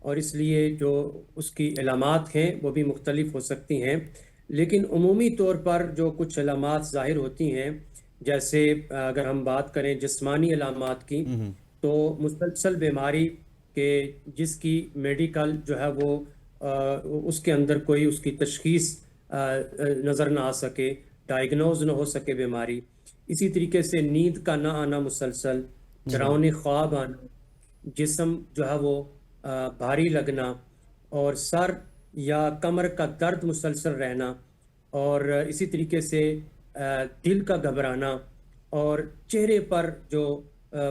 اور اس لیے جو اس کی علامات ہیں وہ بھی مختلف ہو سکتی ہیں، لیکن عمومی طور پر جو کچھ علامات ظاہر ہوتی ہیں، جیسے اگر ہم بات کریں جسمانی علامات کی، تو مسلسل بیماری کہ جس کی میڈیکل جو ہے وہ اس کے اندر کوئی اس کی تشخیص نظر نہ آ سکے، ڈائیگنوز نہ ہو سکے بیماری. اسی طریقے سے نیند کا نہ آنا مسلسل، ڈراؤنے خواب آنا، جسم جو ہے وہ بھاری لگنا، اور سر یا کمر کا درد مسلسل رہنا، اور اسی طریقے سے دل کا گھبرانا، اور چہرے پر جو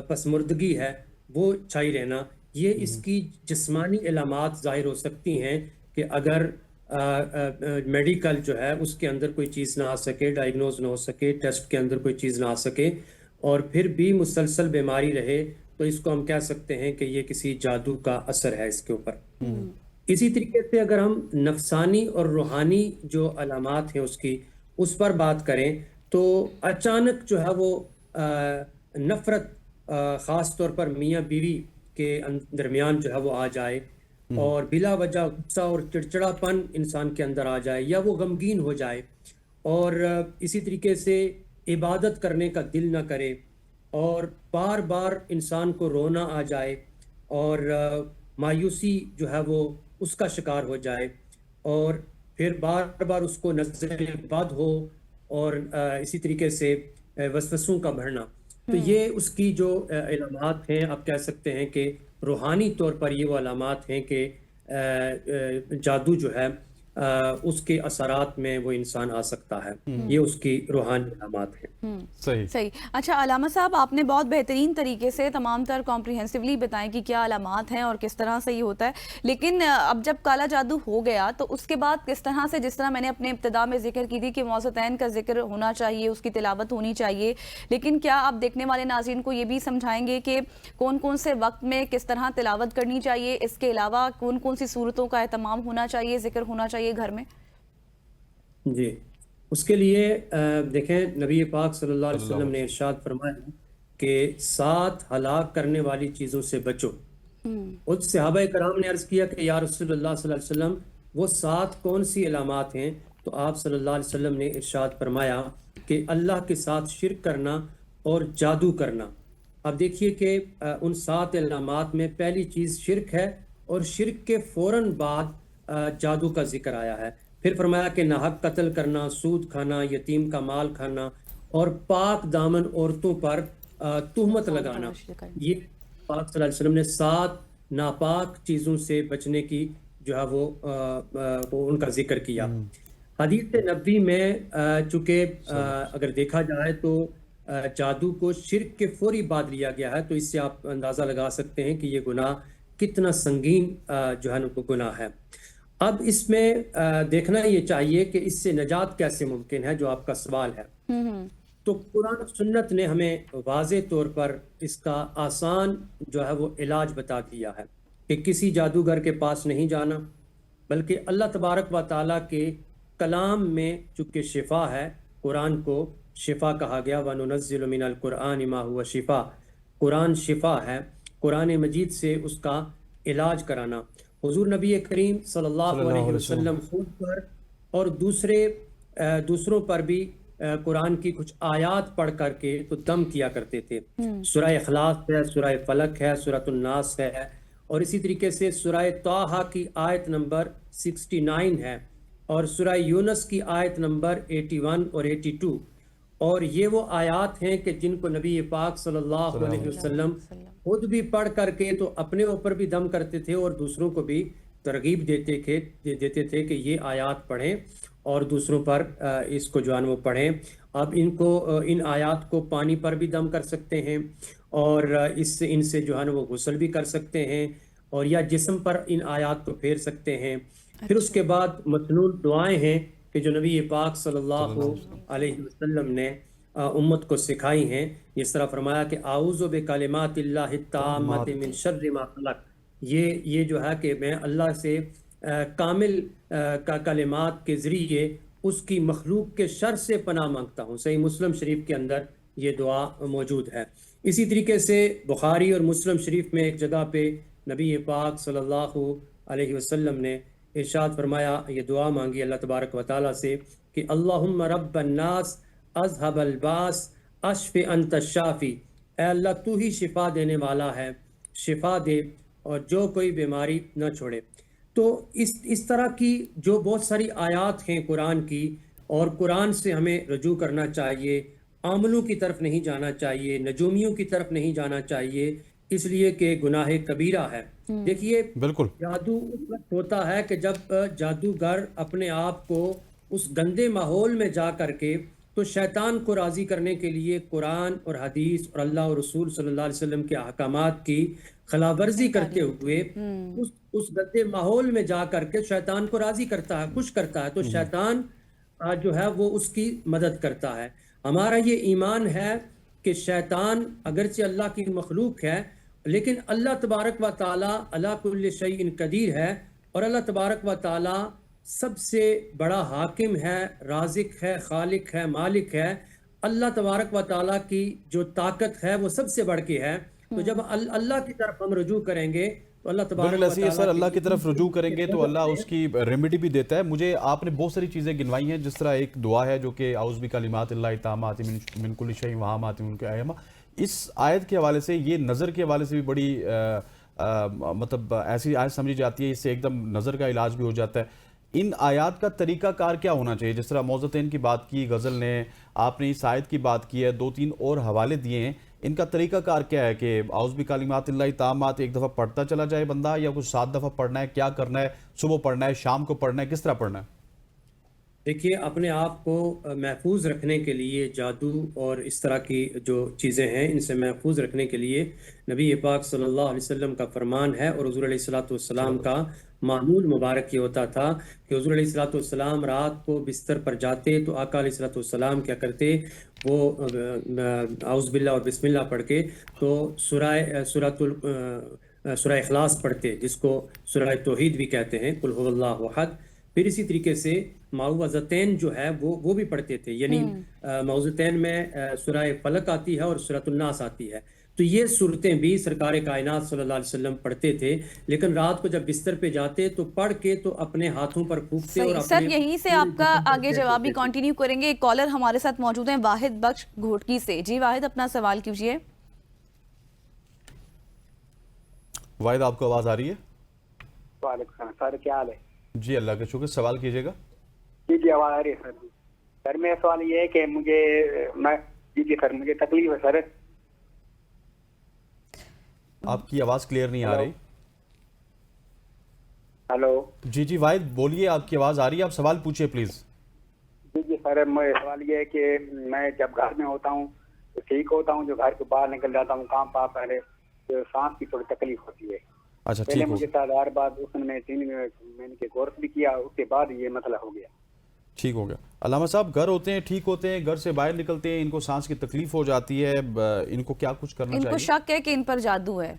پسماردگی ہے وہ چھائی رہنا. یہ اس کی جسمانی علامات ظاہر ہو سکتی ہیں کہ اگر میڈیکل جو ہے اس کے اندر کوئی چیز نہ آ سکے، ڈائیگنوز نہ ہو سکے، ٹیسٹ کے اندر کوئی چیز نہ آ سکے، اور پھر بھی مسلسل بیماری رہے، تو اس کو ہم کہہ سکتے ہیں کہ یہ کسی جادو کا اثر ہے اس کے اوپر. اسی طریقے سے اگر ہم نفسانی اور روحانی جو علامات ہیں اس پر بات کریں، تو اچانک جو ہے وہ نفرت خاص طور پر میاں بیوی کے درمیان جو ہے وہ آ جائے، اور بلا وجہ غصہ اور چڑچڑاپن انسان کے اندر آ جائے، یا وہ غمگین ہو جائے، اور اسی طریقے سے عبادت کرنے کا دل نہ کرے، اور بار بار انسان کو رونا آ جائے، اور مایوسی جو ہے وہ اس کا شکار ہو جائے، اور پھر بار بار اس کو نظر بد ہو، اور اسی طریقے سے وسوسوں کا بڑھنا. تو یہ اس کی جو علامات ہیں، آپ کہہ سکتے ہیں کہ روحانی طور پر یہ وہ علامات ہیں کہ جادو جو ہے اس کے اثرات میں وہ انسان آ سکتا ہے. یہ اس کی روحانی علامات ہیں. صحیح. اچھا علامہ صاحب، آپ نے بہت بہترین طریقے سے تمام تر کمپریہنسولی بتائیں کہ کیا علامات ہیں اور کس طرح سے یہ ہوتا ہے، لیکن اب جب کالا جادو ہو گیا تو اس کے بعد کس طرح سے، جس طرح میں نے اپنے ابتدا میں ذکر کی تھی کہ موضوعین کا ذکر ہونا چاہیے، اس کی تلاوت ہونی چاہیے، لیکن کیا آپ دیکھنے والے ناظرین کو یہ بھی سمجھائیں گے کہ کون کون سے وقت میں کس طرح تلاوت کرنی چاہیے، اس کے علاوہ کون کون سی صورتوں کا اہتمام ہونا چاہیے، ذکر ہونا چاہیے گھر میں؟ جی، اس کے لیے دیکھیں نبی پاک صلی اللہ علیہ وسلم نے ارشاد فرمایا کہ 7 ہلاک کرنے والی چیزوں سے بچو. اس صحابہ کرام نے عرض کیا کہ یا رسول اللہ صلی اللہ علیہ وسلم وہ 7 کون سی علامات ہیں؟ تو آپ صلی اللہ علیہ وسلم نے ارشاد فرمایا کہ اللہ کے ساتھ شرک کرنا اور جادو کرنا. اب دیکھیے کہ ان 7 علامات میں پہلی چیز شرک ہے، اور شرک کے فوراً بعد جادو کا ذکر آیا ہے. پھر فرمایا کہ ناحق قتل کرنا، سود کھانا، یتیم کا مال کھانا، اور پاک دامن عورتوں پر تہمت لگانا. یہ پاک صلی اللہ علیہ وسلم نے 7 ناپاک چیزوں سے بچنے کی جو ہے وہ ان کا ذکر کیا. حدیث نبوی میں چونکہ اگر دیکھا جائے تو جادو کو شرک کے فوری بعد لیا گیا ہے، تو اس سے آپ اندازہ لگا سکتے ہیں کہ یہ گناہ کتنا سنگین جو ہے گناہ ہے. اب اس میں دیکھنا یہ چاہیے کہ اس سے نجات کیسے ممکن ہے، جو آپ کا سوال ہے. تو قرآن و سنت نے ہمیں واضح طور پر اس کا آسان جو ہے وہ علاج بتا دیا ہے کہ کسی جادوگر کے پاس نہیں جانا، بلکہ اللہ تبارک و تعالیٰ کے کلام میں چونکہ شفا ہے، قرآن کو شفا کہا گیا، وَنُنَزِّلُ مِنَ الْقُرْآنِ مَا هُوَ شِفَا، قرآن شفا ہے، قرآن مجید سے اس کا علاج کرانا. حضور نبی کریم صلی اللہ علیہ وسلم خود پر اور دوسروں پر بھی قرآن کی کچھ آیات پڑھ کر کے تو دم کیا کرتے تھے. سورہ اخلاص ہے، سورہ فلق ہے، سورۃ الناس ہے، اور اسی طریقے سے سورہ طٰہٰ کی آیت نمبر 69 ہے، اور سورہ یونس کی آیت نمبر 81 اور 82. اور یہ وہ آیات ہیں کہ جن کو نبی پاک صلی اللہ علیہ وسلم خود بھی پڑھ کر کے تو اپنے اوپر بھی دم کرتے تھے، اور دوسروں کو بھی ترغیب دیتے تھے کہ یہ آیات پڑھیں اور دوسروں پر اس کو جو ہے وہ پڑھیں. اب ان آیات کو پانی پر بھی دم کر سکتے ہیں، اور ان سے جو ہے وہ غسل بھی کر سکتے ہیں، اور یا جسم پر ان آیات کو پھیر سکتے ہیں. پھر اس کے بعد مسنون دعائیں ہیں کہ جو نبی پاک صلی اللہ علیہ وسلم نے امت کو سکھائی ہیں. اس طرح فرمایا کہ اعوذ بکلمات اللہ التامات من شر ما خلق، یہ جو ہے کہ میں اللہ سے کامل کلمات کے ذریعے اس کی مخلوق کے شر سے پناہ مانگتا ہوں. صحیح مسلم شریف کے اندر یہ دعا موجود ہے. اسی طریقے سے بخاری اور مسلم شریف میں ایک جگہ پہ نبی پاک صلی اللہ علیہ وسلم نے ارشاد فرمایا، یہ دعا مانگی اللہ تبارک و تعالیٰ سے کہ اللہم رب الناس اذهب الباس اشف انت الشافی، اے اللہ تو ہی شفا دینے والا ہے، شفا دے اور جو کوئی بیماری نہ چھوڑے۔ تو اس طرح کی جو بہت ساری آیات ہیں قرآن کی، اور قرآن سے ہمیں رجوع کرنا چاہیے، عاملوں کی طرف نہیں جانا چاہیے، نجومیوں کی طرف نہیں جانا چاہیے، اس لیے کہ گناہ کبیرہ ہے۔ دیکھیے بالکل جادو اس وقت ہوتا ہے کہ جب جادوگر اپنے آپ کو اس گندے ماحول میں جا کر کے، تو شیطان کو راضی کرنے کے لیے قرآن اور حدیث اور اللہ اور رسول صلی اللہ علیہ وسلم کے احکامات کی خلاف ورزی کرتے ہوئے اس گندے ماحول میں جا کر کے شیطان کو راضی کرتا ہے، خوش کرتا ہے، تو شیطان جو ہے وہ اس کی مدد کرتا ہے۔ ہمارا یہ ایمان ہے کہ شیطان اگرچہ اللہ کی مخلوق ہے، لیکن اللہ تبارک و تعالیٰ علی کل شیء قدیر ہے، اور اللہ تبارک و تعالیٰ سب سے بڑا حاکم ہے، رازق ہے، خالق ہے، مالک ہے۔ اللہ تبارک و تعالیٰ کی جو طاقت ہے وہ سب سے بڑھ کے ہے۔ تو جب اللہ کی طرف ہم رجوع کریں گے تو اللہ تبارک بالکل و ایسے ہی ہے سر، تعالیٰ اللہ کی طرف رجوع کریں گے تو اللہ مدد اس کی ریمیڈی بھی دیتا ہے۔ مجھے آپ نے بہت ساری چیزیں گنوائی ہیں، جس طرح ایک دعا ہے جو کہ اعوذ بکلمات اللہ التامات من کل شیء وہامات من ایما، اس آیت کے حوالے سے، یہ نظر کے حوالے سے بھی بڑی مطلب ایسی آیت سمجھی جاتی ہے، اس سے ایک دم نظر کا علاج بھی ہو جاتا ہے۔ ان آیات کا طریقہ کار کیا ہونا چاہیے؟ جس طرح موضتین کی بات کی غزل نے، آپ نے اس آیت کی بات کی ہے، 2-3 اور حوالے دیے ہیں، ان کا طریقہ کار کیا ہے کہ اعوذ بکلمات اللہ التامات ایک دفعہ پڑھتا چلا جائے بندہ، یا کچھ 7 دفعہ پڑھنا ہے؟ کیا کرنا ہے؟ صبح پڑھنا ہے، شام کو پڑھنا ہے، کس طرح پڑھنا ہے؟ دیکھیے، اپنے آپ کو محفوظ رکھنے کے لیے جادو اور اس طرح کی جو چیزیں ہیں ان سے محفوظ رکھنے کے لیے نبی پاک صلی اللہ علیہ وسلم کا فرمان ہے، اور حضور علیہ السلام کا معمول مبارک یہ ہوتا تھا کہ حضور علیہ السلام رات کو بستر پر جاتے تو آقا علیہ السلام کیا کرتے، وہ اعوذ باللہ اور بسم اللہ پڑھ کے تو سورہ اخلاص پڑھتے، جس کو سورہ توحید بھی کہتے ہیں، قل هو اللہ احد۔ پھر اسی طریقے سے معوذتین جو ہے وہ بھی پڑھتے تھے، یعنی معوذتین میں سورہ فلق آتی ہے اور سورۃ الناس آتی ہے، تو یہ صورتیں بھی سرکار کائنات صلی اللہ علیہ وسلم پڑھتے تھے، لیکن رات کو جب بستر پہ جاتے تو پڑھ کے تو اپنے ہاتھوں پر پھونکتے اور سر یہیں سے آپ کا آگے جواب بھی کنٹینیو کریں گے۔ ایک کالر ہمارے ساتھ موجود ہیں واحد بخش گھوٹکی سے۔ جی واحد، اپنا سوال کیجئے۔ واحد، آپ کو آواز آ رہی ہے؟ وعلیکم السلام سر، کیا حال ہے؟ جی اللہ کا شکر، سوال کیجیے گا۔ جی آواز آ رہی ہے سر۔ سر میرا سوال یہ ہے کہ مجھے تکلیف ہے سر۔ آپ کی آواز کلیئر نہیں آ رہی۔ ہلو جی واحد بولیے، آپ کی آواز آ رہی ہے، آپ سوال پوچھئے پلیز۔ جی سر، میرا سوال یہ ہے کہ میں جب گھر میں ہوتا ہوں تو ٹھیک ہوتا ہوں، جو گھر کے باہر نکل جاتا ہوں کام پا پہلے سانس کی تھوڑی تکلیف ہوتی ہے۔ اچھا پہلے ٹھیک ہو مجھے تادار بعد اس میں 3 مہینے کے کورس بھی کیا، اس کے بعد یہ مسئلہ ہو گیا۔ ٹھیک ہو گیا۔ علامہ صاحب، گھر ہوتے ہیں، ٹھیک ہوتے ہیں، گھر سے باہر نکلتے ہیں، ان کو سانس کی تکلیف ہو جاتی ہے، ان کو کیا کچھ کرنا ان کو چاہیے؟ شک ہے کہ ان پر جادو ہے۔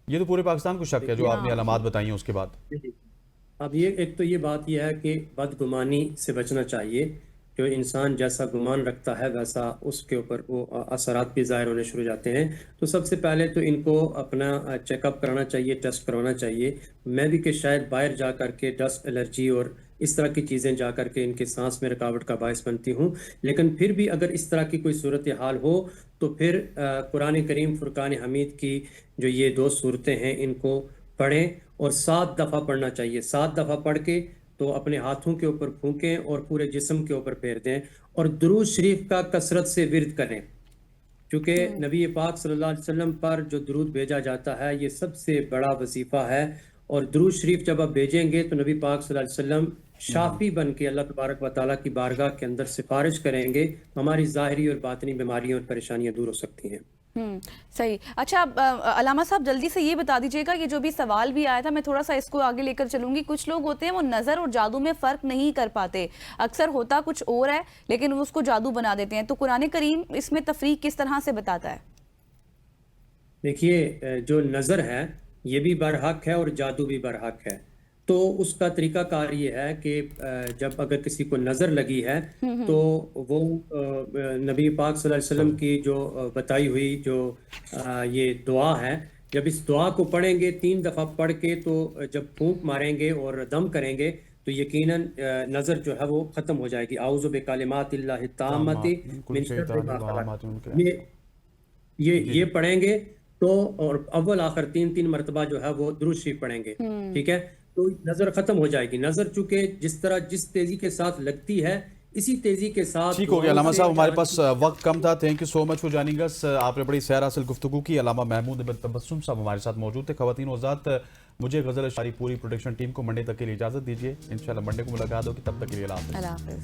یہ تو پورے پاکستان کو شک ہے، جو آپ نے علامات بتائی ہیں اس کے بعد۔ اب ایک تو یہ بات یہ ہے کہ بدگمانی سے بچنا چاہیے، جو انسان جیسا گمان رکھتا ہے ویسا اس کے اوپر وہ اثرات بھی ظاہر ہونے شروع ہو جاتے ہیں۔ تو سب سے پہلے تو ان کو اپنا چیک اپ کرانا چاہیے، ٹیسٹ کروانا چاہیے۔ میں بھی کہ شاید باہر جا کر کے ڈسٹ الرجی اور اس طرح کی چیزیں جا کر کے ان کے سانس میں رکاوٹ کا باعث بنتی ہوں، لیکن پھر بھی اگر اس طرح کی کوئی صورتحال ہو تو پھر قرآن کریم فرقان حمید کی جو یہ 2 صورتیں ہیں ان کو پڑھیں، اور 7 دفعہ پڑھنا چاہیے۔ 7 دفعہ پڑھ کے تو اپنے ہاتھوں کے اوپر پھونکیں اور پورے جسم کے اوپر پھیر دیں، اور درود شریف کا کثرت سے ورد کریں، کیونکہ نبی پاک صلی اللہ علیہ وسلم پر جو درود بھیجا جاتا ہے یہ سب سے بڑا وظیفہ ہے، اور درود شریف جب آپ بھیجیں گے تو نبی پاک صلی اللہ علیہ وسلم شافی بن کے اللہ تبارک و تعالیٰ کی بارگاہ کے اندر سفارش کریں گے، ہماری ظاہری اور باطنی بیماریاں اور پریشانیاں دور ہو سکتی ہیں۔ صحیح۔ اچھا علامہ صاحب، جلدی سے یہ بتا دیجئے گا، یہ جو بھی سوال بھی آیا تھا میں تھوڑا سا اس کو آگے لے کر چلوں گی۔ کچھ لوگ ہوتے ہیں وہ نظر اور جادو میں فرق نہیں کر پاتے، اکثر ہوتا کچھ اور ہے لیکن وہ اس کو جادو بنا دیتے ہیں، تو قرآن کریم اس میں تفریق کس طرح سے بتاتا ہے؟ دیکھیے، جو نظر ہے یہ بھی برحق ہے اور جادو بھی برحق ہے، تو اس کا طریقہ کار یہ ہے کہ جب اگر کسی کو نظر لگی ہے تو وہ نبی پاک صلی اللہ علیہ وسلم کی جو بتائی ہوئی جو یہ دعا ہے جب اس دعا کو پڑھیں گے 3 دفعہ پڑھ کے تو جب پھونک ماریں گے اور دم کریں گے تو یقیناً نظر جو ہے وہ ختم ہو جائے گی. اعوذ بکلمات اللہ التامۃ من شر ما خلق. یہ پڑھیں گے تو اور اول آخر 3 مرتبہ جو ہے وہ درود شریف پڑھیں گے. ٹھیک ہے, تو نظر ختم ہو جائے گی. نظر چونکہ جس تیزی کے ساتھ لگتی ہے اسی تیزی کے ساتھ. ٹھیک ہو گیا علامہ صاحب, ہمارے پاس وقت کم تھا. Thank you so much for joining us. آپ نے بڑی سیر حاصل گفتگو کی. علامہ محمود ابن تبسم صاحب ہمارے ساتھ موجود تھے. خواتین و حضرات, مجھے غزل اشعری پوری پروڈکشن ٹیم کو منڈے تک کے لیے اجازت دیجیے. انشاءاللہ منڈے کو ملاقات ہوگی. تب تک کے لیے اللہ حافظ.